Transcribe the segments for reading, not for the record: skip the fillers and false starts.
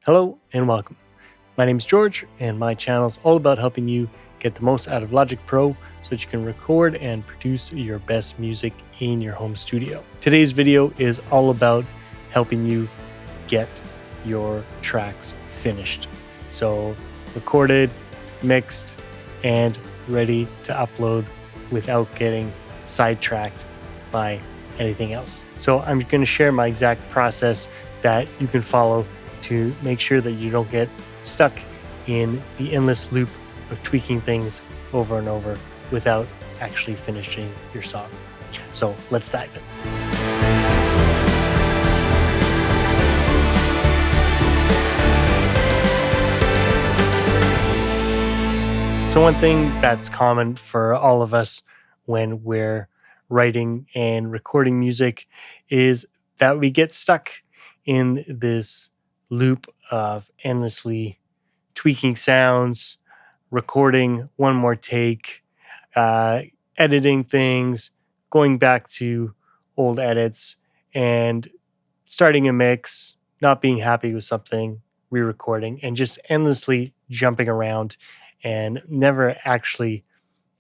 Hello and welcome. My name is George, and my channel is all about helping you get the most out of Logic Pro so that you can record and produce your best music in your home studio. Today's video is all about helping you get your tracks finished. So, recorded, mixed, and ready to upload without getting sidetracked by anything else. So, I'm going to share my exact process that you can follow to make sure that you don't get stuck in the endless loop of tweaking things over and over without actually finishing your song. So let's dive in. So one thing that's common for all of us when we're writing and recording music is that we get stuck in this loop of endlessly tweaking sounds, recording one more take, editing things, going back to old edits, and starting a mix, not being happy with something, re-recording, and just endlessly jumping around and never actually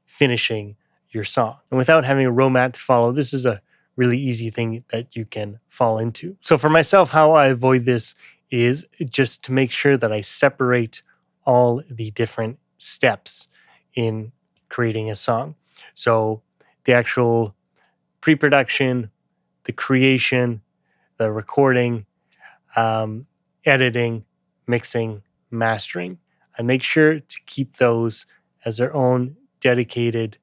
finishing your song. And without having a roadmap to follow, this is a really easy thing that you can fall into. So for myself, how I avoid this is just to make sure that I separate all the different steps in creating a song. So the actual pre-production, the creation, the recording, editing, mixing, mastering. I make sure to keep those as their own dedicated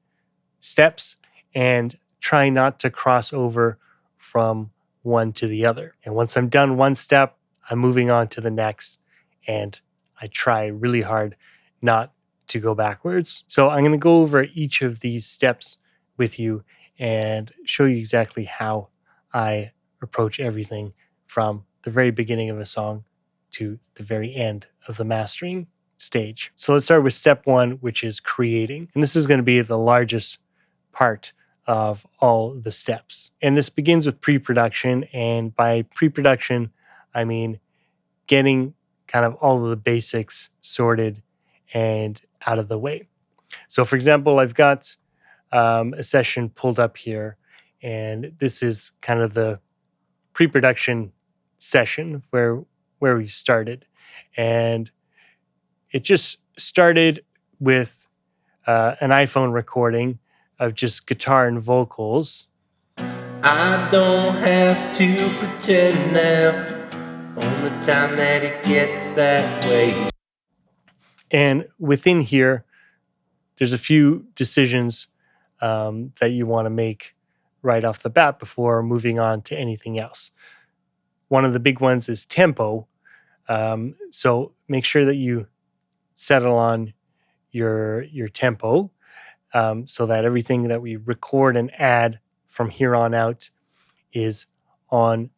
steps and try not to cross over from one to the other. And once I'm done one step, I'm moving on to the next, and I try really hard not to go backwards. So I'm going to go over each of these steps with you and show you exactly how I approach everything from the very beginning of a song to the very end of the mastering stage. So let's start with step one, which is creating. And this is going to be the largest part of all the steps. And this begins with pre-production. And by pre-production, I mean getting kind of all of the basics sorted and out of the way. So for example, I've got a session pulled up here, and this is kind of the pre-production session where we started. And it just started with an iPhone recording of just guitar and vocals. I don't have to pretend now on the time that it gets that way. And within here, there's a few decisions that you want to make right off the bat before moving on to anything else. One of the big ones is tempo. So make sure that you settle on your tempo so that everything that we record and add from here on out is on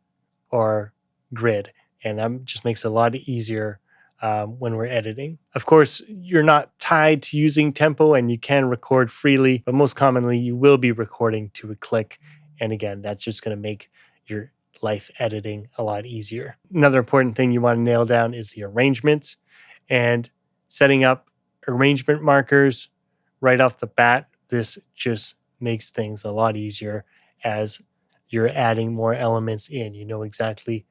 our grid. And that just makes it a lot easier when we're editing. Of course, you're not tied to using tempo and you can record freely, but most commonly you will be recording to a click. And again, that's just going to make your life editing a lot easier. Another important thing you want to nail down is the arrangement, and setting up arrangement markers right off the bat. This just makes things a lot easier as you're adding more elements in. You know exactly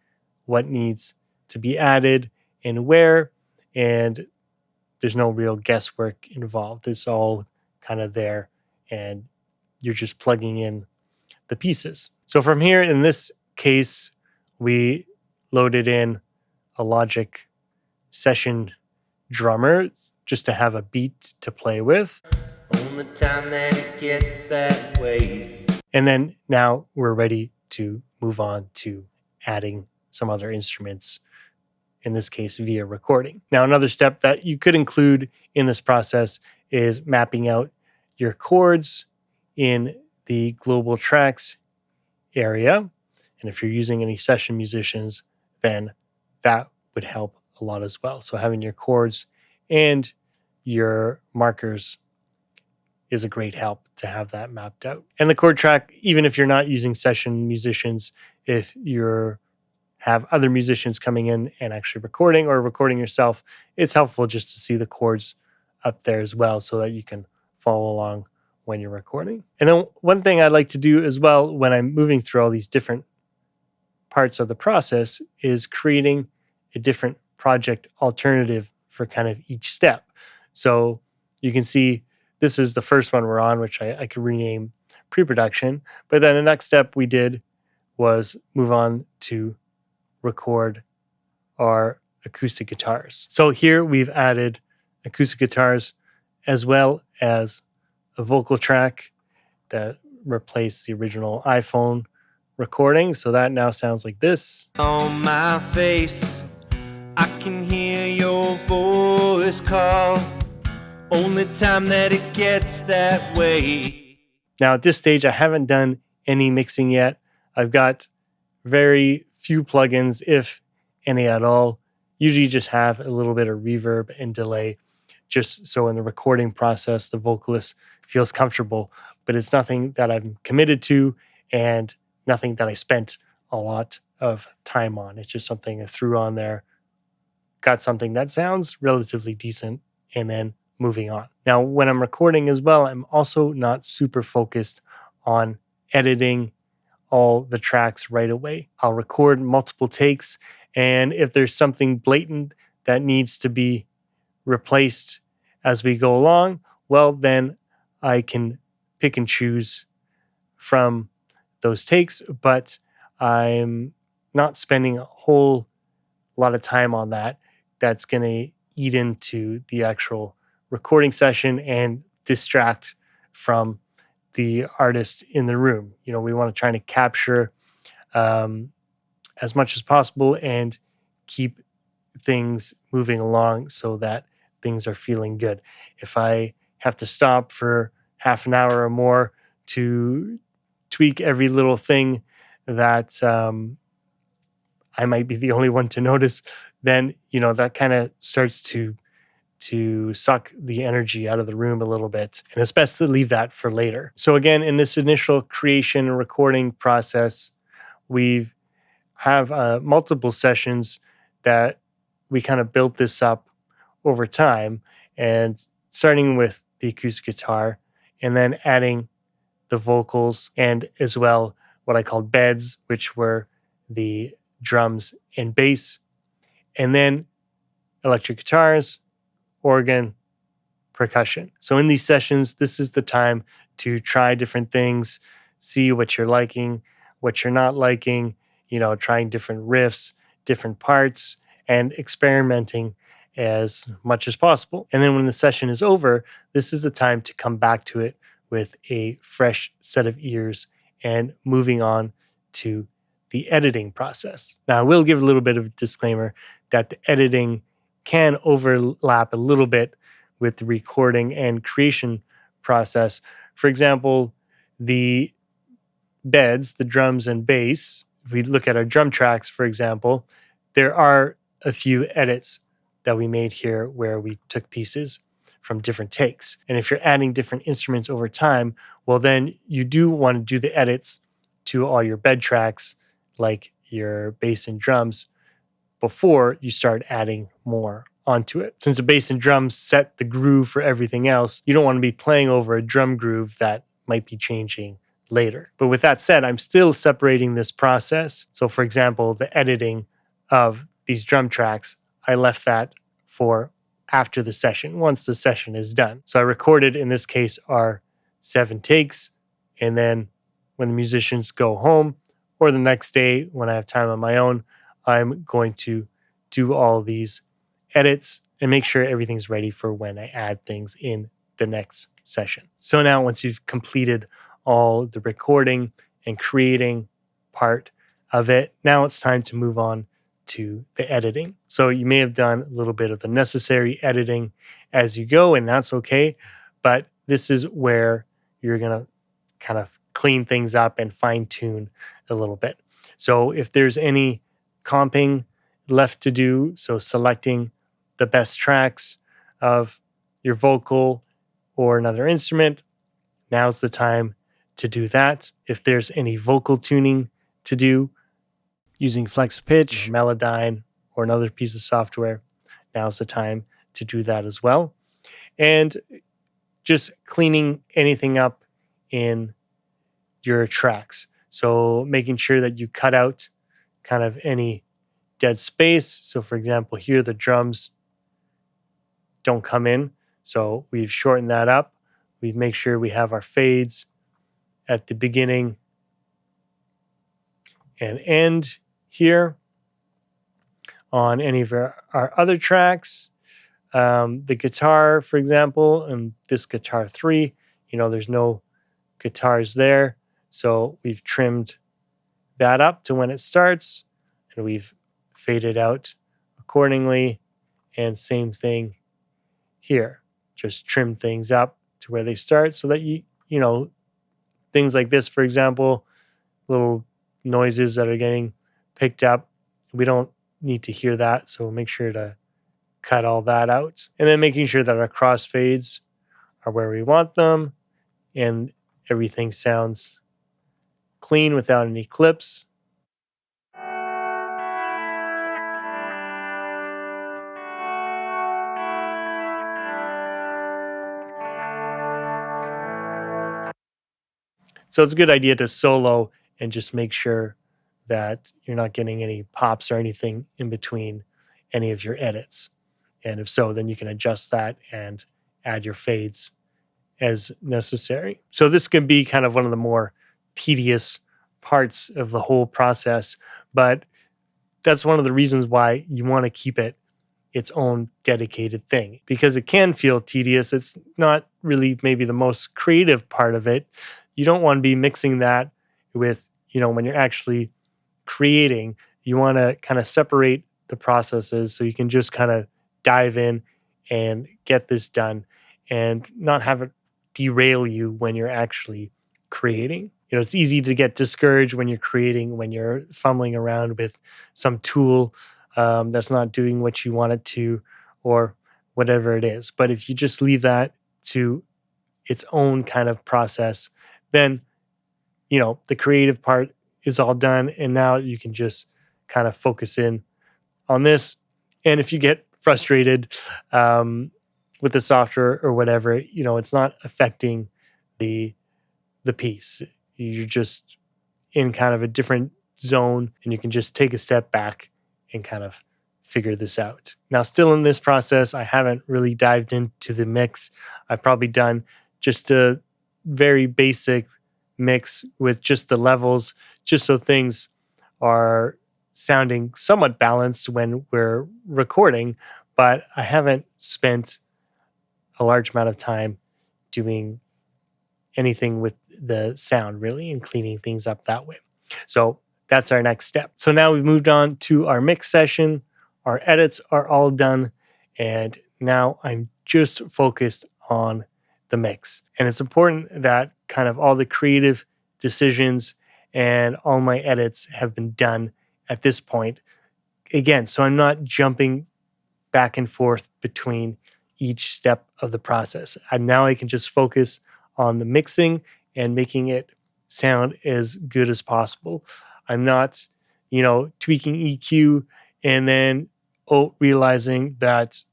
what needs to be added and where, and there's no real guesswork involved. It's all kind of there, and you're just plugging in the pieces. So from here, in this case, we loaded in a Logic session drummer just to have a beat to play with. On the time that it gets that way. And then now we're ready to move on to adding some other instruments, in this case via recording. Now, another step that you could include in this process is mapping out your chords in the global tracks area. And if you're using any session musicians, then that would help a lot as well. So having your chords and your markers is a great help to have that mapped out. And the chord track, even if you're not using session musicians, if you're have other musicians coming in and actually recording or recording yourself, it's helpful just to see the chords up there as well so that you can follow along when you're recording. And then one thing I like to do as well when I'm moving through all these different parts of the process is creating a different project alternative for kind of each step. So you can see this is the first one we're on, which I could rename pre-production. But then the next step we did was move on to record our acoustic guitars. So here we've added acoustic guitars as well as a vocal track that replaced the original iPhone recording. So that now sounds like this. On my face, I can hear your voice call. Only time that it gets that way. Now at this stage, I haven't done any mixing yet. I've got very few plugins, if any at all. Usually just have a little bit of reverb and delay, just so in the recording process, the vocalist feels comfortable, but it's nothing that I'm committed to and nothing that I spent a lot of time on. It's just something I threw on there, got something that sounds relatively decent, and then moving on. Now, when I'm recording as well, I'm also not super focused on editing all the tracks right away. I'll record multiple takes, and if there's something blatant that needs to be replaced as we go along, well, then I can pick and choose from those takes, but I'm not spending a whole lot of time on that. That's going to eat into the actual recording session and distract from the artist in the room. You know, we want to try to capture as much as possible and keep things moving along so that things are feeling good. If I have to stop for half an hour or more to tweak every little thing that I might be the only one to notice, then, you know, that kind of starts to suck the energy out of the room a little bit. And it's best to leave that for later. So again, in this initial creation and recording process, we have multiple sessions that we kind of built this up over time, and starting with the acoustic guitar and then adding the vocals and as well what I called beds, which were the drums and bass, and then electric guitars, organ, percussion. So in these sessions, this is the time to try different things, see what you're liking, what you're not liking, you know, trying different riffs, different parts, and experimenting as much as possible. And then when the session is over, this is the time to come back to it with a fresh set of ears and moving on to the editing process. Now, I will give a little bit of a disclaimer that the editing can overlap a little bit with the recording and creation process. For example, the beds, the drums and bass, if we look at our drum tracks, for example, there are a few edits that we made here where we took pieces from different takes. And if you're adding different instruments over time, well, then you do want to do the edits to all your bed tracks, like your bass and drums, before you start adding more onto it. Since the bass and drums set the groove for everything else, you don't want to be playing over a drum groove that might be changing later. But with that said, I'm still separating this process. So for example, the editing of these drum tracks, I left that for after the session, once the session is done. So I recorded, in this case, our 7 takes. And then when the musicians go home or the next day when I have time on my own, I'm going to do all these edits and make sure everything's ready for when I add things in the next session. So now once you've completed all the recording and creating part of it, now it's time to move on to the editing. So you may have done a little bit of the necessary editing as you go, and that's okay. But this is where you're going to kind of clean things up and fine tune a little bit. So if there's any comping left to do, so selecting the best tracks of your vocal or another instrument, now's the time to do that. If there's any vocal tuning to do, using flex pitch, Melodyne, or another piece of software, now's the time to do that as well. And just cleaning anything up in your tracks. So making sure that you cut out kind of any dead space. So for example, here the drums don't come in. So we've shortened that up. We make sure we have our fades at the beginning and end here. On any of our other tracks, the guitar, for example, and this guitar 3, there's no guitars there. So we've trimmed that up to when it starts, and we've faded out accordingly. And same thing here. Just trim things up to where they start so that things like this, for example, little noises that are getting picked up, we don't need to hear that. So make sure to cut all that out. And then making sure that our crossfades are where we want them and everything sounds clean without any clips. So it's a good idea to solo and just make sure that you're not getting any pops or anything in between any of your edits. And if so, then you can adjust that and add your fades as necessary. So this can be kind of one of the more tedious parts of the whole process, but that's one of the reasons why you want to keep it its own dedicated thing, because it can feel tedious. It's not really maybe the most creative part of it. You don't want to be mixing that with, when you're actually creating. You want to kind of separate the processes so you can just kind of dive in and get this done and not have it derail you when you're actually creating. It's easy to get discouraged when you're creating, when you're fumbling around with some tool that's not doing what you want it to, or whatever it is. But if you just leave that to its own kind of process, then, the creative part is all done. And now you can just kind of focus in on this. And if you get frustrated with the software or whatever, it's not affecting the piece. You're just in kind of a different zone, and you can just take a step back and kind of figure this out. Now, still in this process, I haven't really dived into the mix. I've probably done just a very basic mix with just the levels, just so things are sounding somewhat balanced when we're recording, but I haven't spent a large amount of time doing anything with the sound really and cleaning things up that way. So that's our next step. So now we've moved on to our mix session. Our edits are all done, and now I'm just focused on the mix. And it's important that kind of all the creative decisions and all my edits have been done at this point. Again, so I'm not jumping back and forth between each step of the process. And now I can just focus on the mixing and making it sound as good as possible. I'm not, tweaking EQ and then realizing that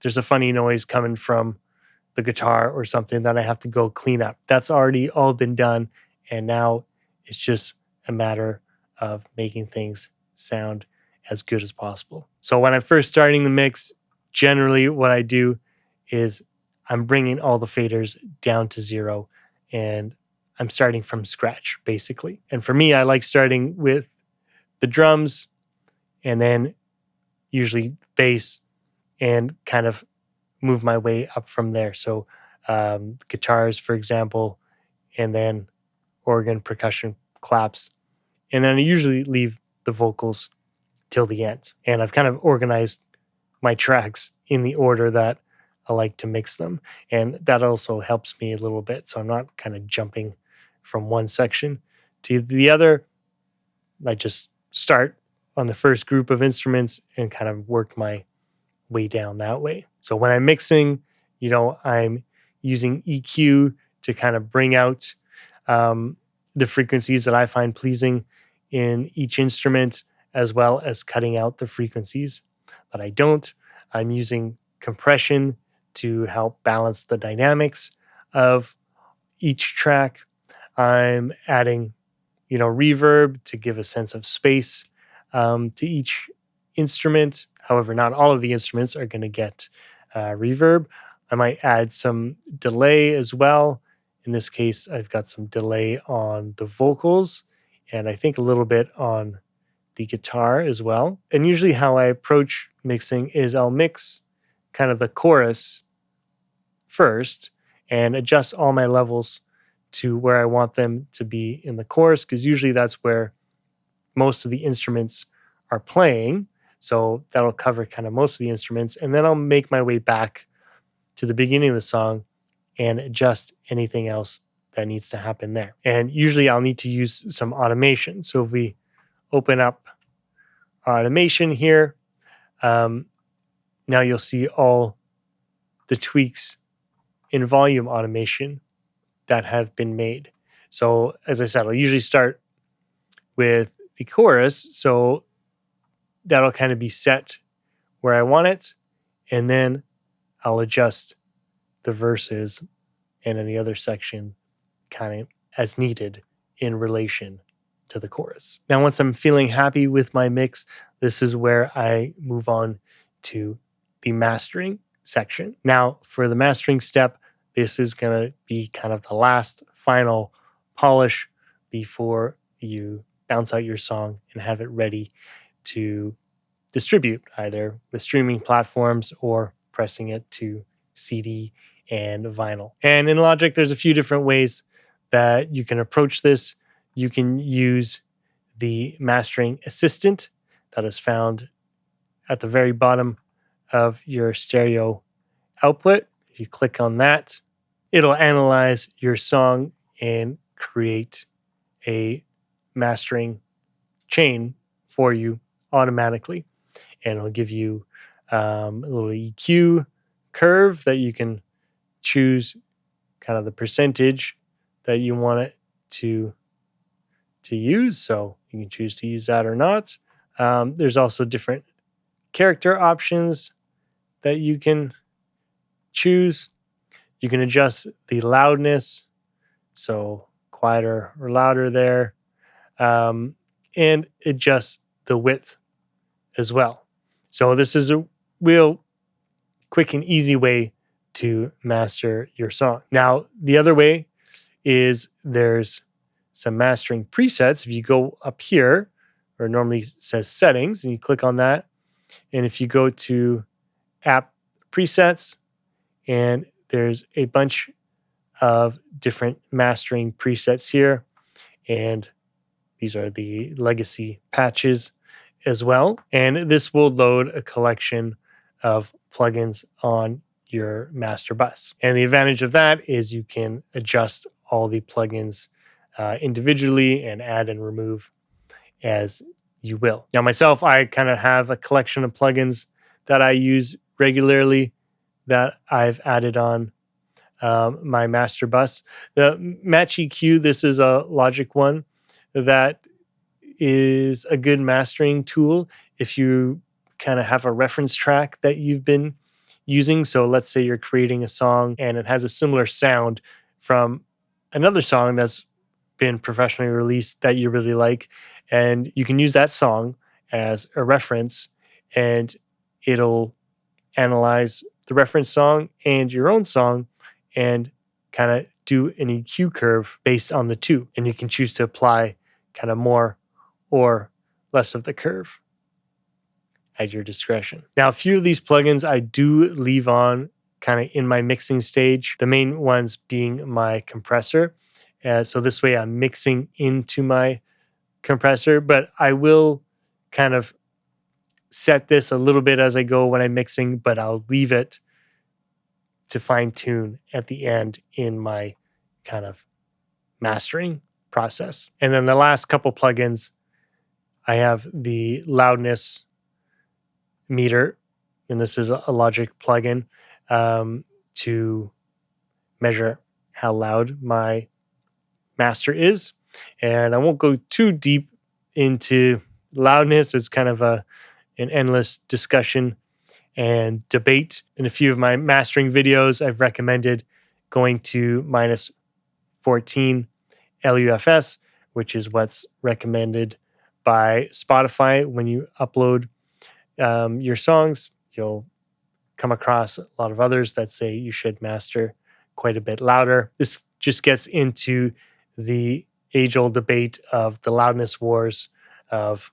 there's a funny noise coming from the guitar or something that I have to go clean up. That's already all been done. And now it's just a matter of making things sound as good as possible. So when I'm first starting the mix, generally what I do is I'm bringing all the faders down to 0, and I'm starting from scratch, basically. And for me, I like starting with the drums and then usually bass and kind of move my way up from there. So guitars, for example, and then organ, percussion, claps. And then I usually leave the vocals till the end. And I've kind of organized my tracks in the order that I like to mix them. And that also helps me a little bit. So I'm not kind of jumping from one section to the other. I just start on the first group of instruments and kind of work my way down that way. So when I'm mixing, I'm using EQ to kind of bring out the frequencies that I find pleasing in each instrument, as well as cutting out the frequencies. But I don't. I'm using compression to help balance the dynamics of each track. I'm adding, reverb to give a sense of space to each instrument. However, not all of the instruments are going to get reverb. I might add some delay as well. In this case, I've got some delay on the vocals and I think a little bit on the guitar as well. And usually, how I approach mixing is I'll mix kind of the chorus first and adjust all my levels to where I want them to be in the chorus, because usually that's where most of the instruments are playing. So that'll cover kind of most of the instruments. And then I'll make my way back to the beginning of the song and adjust anything else that needs to happen there. And usually I'll need to use some automation. So if we open up automation here, now you'll see all the tweaks in volume automation that have been made. So as I said, I'll usually start with the chorus. So that'll kind of be set where I want it. And then I'll adjust the verses and any other section kind of as needed in relation to the chorus. Now, once I'm feeling happy with my mix, this is where I move on to the mastering section. Now, for the mastering step, this is going to be kind of the last final polish before you bounce out your song and have it ready to distribute, either with streaming platforms or pressing it to CD and vinyl. And in Logic, there's a few different ways that you can approach this. You can use the mastering assistant that is found at the very bottom of your stereo output. If you click on that, it'll analyze your song and create a mastering chain for you automatically. And it'll give you a little EQ curve that you can choose kind of the percentage that you want it to use. So you can choose to use that or not. There's also different character options that you can choose. You can adjust the loudness, so quieter or louder there, and adjust the width as well. So this is a real quick and easy way to master your song. Now, the other way is there's some mastering presets. If you go up here, or normally it says settings, and you click on that, and if you go to app presets, and there's a bunch of different mastering presets here, and these are the legacy patches as well. And this will load a collection of plugins on your master bus. And the advantage of that is you can adjust all the plugins individually and add and remove as you will. Now, myself, I kind of have a collection of plugins that I use regularly that I've added on my master bus. The Match EQ, this is a Logic one that is a good mastering tool if you kind of have a reference track that you've been using. So let's say you're creating a song and it has a similar sound from another song that's been professionally released that you really like, and you can use that song as a reference, and it'll analyze the reference song and your own song and kind of do an EQ curve based on the two. And you can choose to apply kind of more or less of the curve at your discretion. Now, a few of these plugins I do leave on kind of in my mixing stage, the main ones being my compressor. So this way I'm mixing into my compressor, but I will kind of set this a little bit as I go when I'm mixing, but I'll leave it to fine tune at the end in my kind of mastering process. And then the last couple plugins, I have the loudness meter, and this is a Logic plugin to measure how loud my master is. And I won't go too deep into loudness, it's kind of an endless discussion and debate. In a few of my mastering videos, I've recommended going to minus 14 LUFS, which is what's recommended by Spotify when you upload your songs. You'll come across a lot of others that say you should master quite a bit louder. This just gets into the age-old debate of the loudness wars of,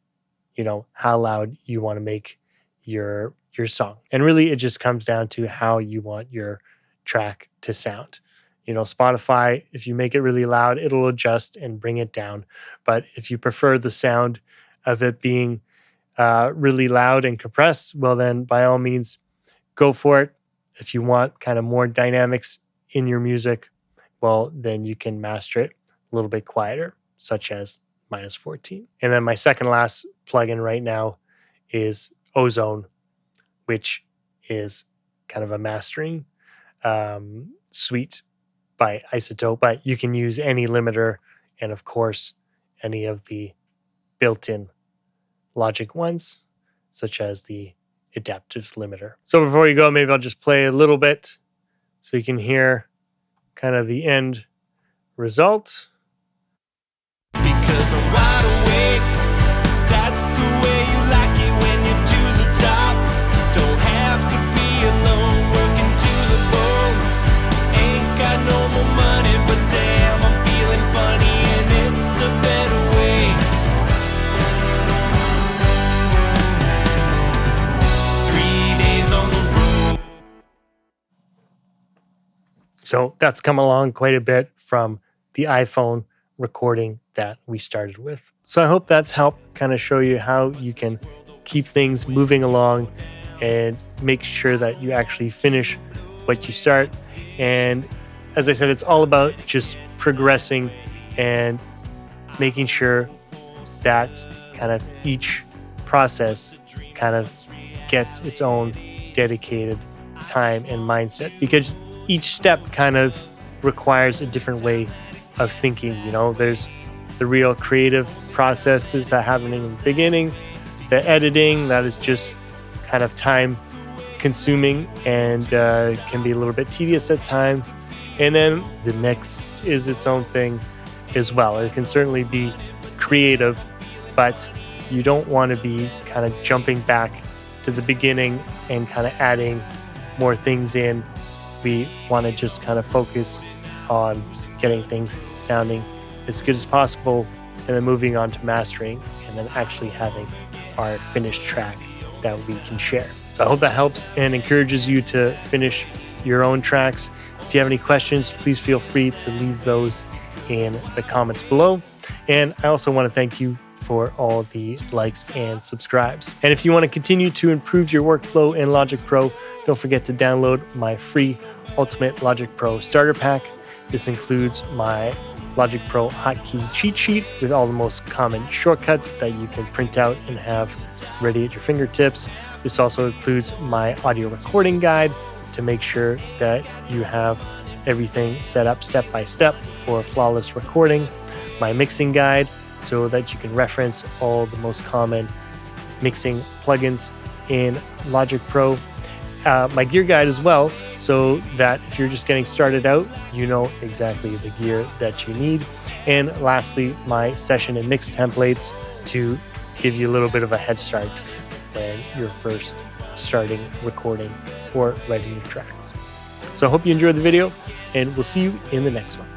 how loud you want to make your song. And really, it just comes down to how you want your track to sound. Spotify, if you make it really loud, it'll adjust and bring it down. But if you prefer the sound of it being really loud and compressed, well, then by all means, go for it. If you want kind of more dynamics in your music, well, then you can master it a little bit quieter, such as minus 14. And then my second last plugin right now is Ozone, which is kind of a mastering suite by Isotope, but you can use any limiter and, of course, any of the built-in Logic ones, such as the adaptive limiter. So before you go, maybe I'll just play a little bit so you can hear kind of the end result. Because I'm wide awake, that's the way you like it when you're to the top. Don't have to be alone, working to the bone. Ain't got no more money, but damn, I'm feeling funny and it's a better way. 3 days on the road. So that's come along quite a bit from the iPhone recording that we started with. So I hope that's helped kind of show you how you can keep things moving along and make sure that you actually finish what you start. And as I said, it's all about just progressing and making sure that kind of each process kind of gets its own dedicated time and mindset, because each step kind of requires a different way of thinking. There's the real creative processes that happen in the beginning, the editing that is just kind of time consuming and can be a little bit tedious at times, and then the mix is its own thing as well. It can certainly be creative, but you don't want to be kind of jumping back to the beginning and kind of adding more things in. We want to just kind of focus on getting things sounding as good as possible, and then moving on to mastering, and then actually having our finished track that we can share. So I hope that helps and encourages you to finish your own tracks. If you have any questions, please feel free to leave those in the comments below. And I also want to thank you for all the likes and subscribes. And if you want to continue to improve your workflow in Logic Pro, don't forget to download my free Ultimate Logic Pro Starter Pack. This includes my Logic Pro hotkey cheat sheet with all the most common shortcuts that you can print out and have ready at your fingertips. This also includes my audio recording guide to make sure that you have everything set up step by step for flawless recording, my mixing guide so that you can reference all the most common mixing plugins in Logic Pro, my gear guide as well, so that if you're just getting started out, you know exactly the gear that you need. And lastly, my session and mix templates to give you a little bit of a head start when you're first starting recording or writing your tracks. So I hope you enjoyed the video, and we'll see you in the next one.